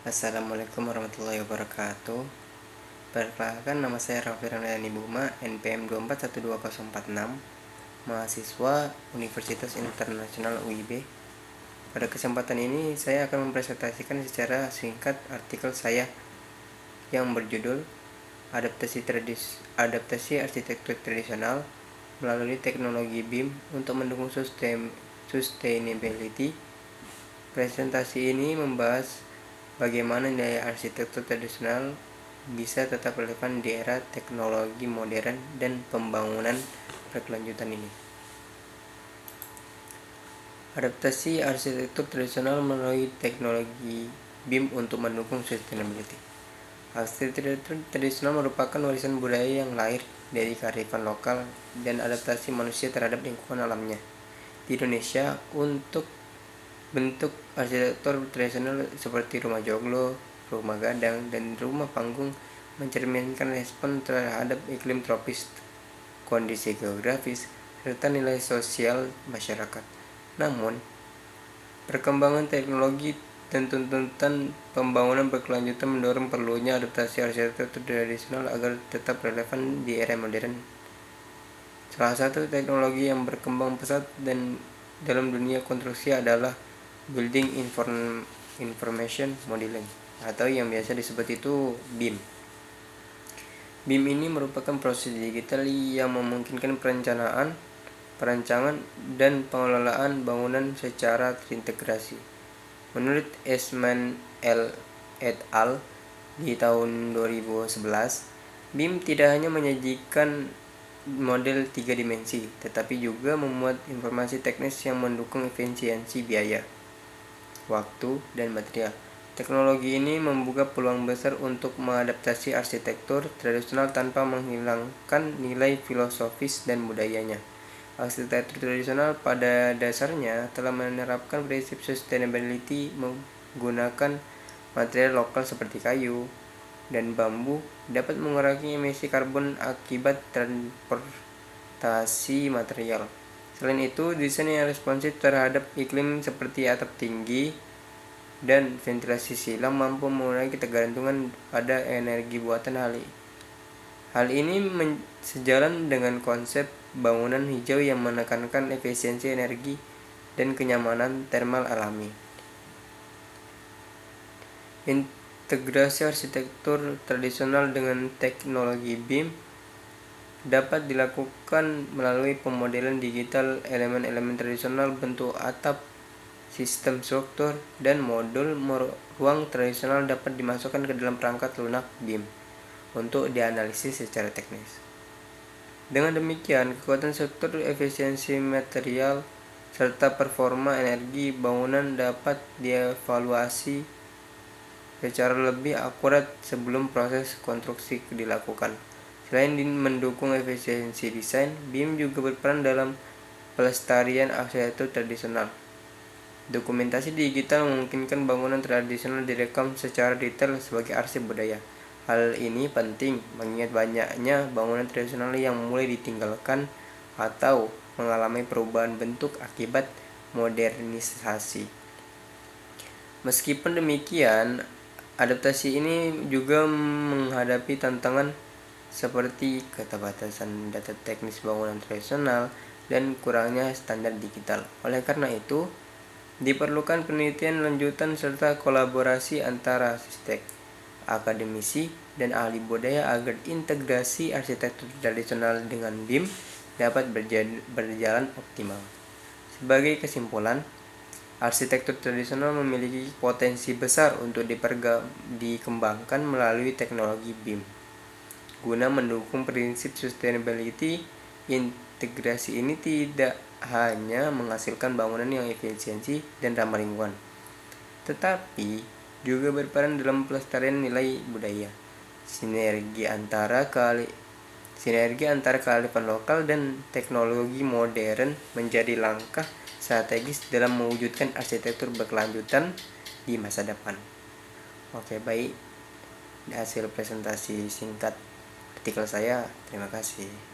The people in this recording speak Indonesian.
Assalamualaikum warahmatullahi wabarakatuh. Perkenalkan, nama saya Raffi Ramdhani Buma, NPM 2412046, mahasiswa Universitas Internasional UIB. Pada kesempatan ini saya akan mempresentasikan secara singkat artikel saya yang berjudul Adaptasi Arsitektur Tradisional melalui Teknologi BIM untuk mendukung sustainability. Presentasi ini membahas bagaimana nilai arsitektur tradisional bisa tetap relevan di era teknologi modern dan pembangunan berkelanjutan ini. Adaptasi arsitektur tradisional melalui teknologi BIM untuk mendukung sustainability. Arsitektur tradisional merupakan warisan budaya yang lahir dari kearifan lokal dan adaptasi manusia terhadap lingkungan alamnya. Di Indonesia, untuk bentuk arsitektur tradisional seperti rumah joglo, rumah gadang, dan rumah panggung mencerminkan respon terhadap iklim tropis, kondisi geografis, serta nilai sosial masyarakat. Namun, perkembangan teknologi dan tuntutan pembangunan berkelanjutan mendorong perlunya adaptasi arsitektur tradisional agar tetap relevan di era modern. Salah satu teknologi yang berkembang pesat dan dalam dunia konstruksi adalah Building Information Modeling, atau yang biasa disebut itu BIM. BIM ini merupakan proses digital yang memungkinkan perancangan, dan pengelolaan bangunan secara terintegrasi. Menurut Eastman et al. Di tahun 2011, BIM tidak hanya menyajikan model 3 dimensi, tetapi juga memuat informasi teknis yang mendukung efisiensi biaya, waktu, dan material. Teknologi ini membuka peluang besar untuk mengadaptasi arsitektur tradisional tanpa menghilangkan nilai filosofis dan budayanya. Arsitektur tradisional pada dasarnya telah menerapkan prinsip sustainability menggunakan material lokal seperti kayu dan bambu dapat mengurangi emisi karbon akibat transportasi material. Selain itu, desain yang responsif terhadap iklim seperti atap tinggi dan ventilasi silang mampu mengurangi ketergantungan pada energi buatan. Hal ini sejalan dengan konsep bangunan hijau yang menekankan efisiensi energi dan kenyamanan termal alami. Integrasi arsitektur tradisional dengan teknologi BIM dapat dilakukan melalui pemodelan digital elemen-elemen tradisional, bentuk atap, sistem struktur, dan modul ruang tradisional dapat dimasukkan ke dalam perangkat lunak BIM untuk dianalisis secara teknis. Dengan demikian, kekuatan struktur, efisiensi material, serta performa energi bangunan dapat dievaluasi secara lebih akurat sebelum proses konstruksi dilakukan. Selain mendukung efisiensi desain, BIM juga berperan dalam pelestarian arsitektur tradisional. Dokumentasi digital memungkinkan bangunan tradisional direkam secara detail sebagai arsip budaya. Hal ini penting mengingat banyaknya bangunan tradisional yang mulai ditinggalkan atau mengalami perubahan bentuk akibat modernisasi. Meskipun demikian, adaptasi ini juga menghadapi tantangan seperti keterbatasan data teknis bangunan tradisional dan kurangnya standar digital. Oleh karena itu, diperlukan penelitian lanjutan serta kolaborasi antara arsitek, akademisi, dan ahli budaya agar integrasi arsitektur tradisional dengan BIM dapat berjalan optimal. Sebagai kesimpulan, arsitektur tradisional memiliki potensi besar untuk dikembangkan melalui teknologi BIM. Guna mendukung prinsip sustainability, integrasi ini tidak hanya menghasilkan bangunan yang efisiensi dan ramah lingkungan, tetapi juga berperan dalam pelestarian nilai budaya. Sinergi antara kearifan lokal dan teknologi modern menjadi langkah strategis dalam mewujudkan arsitektur berkelanjutan di masa depan. Oke, baik. Hasil presentasi singkat artikel saya. Terima kasih.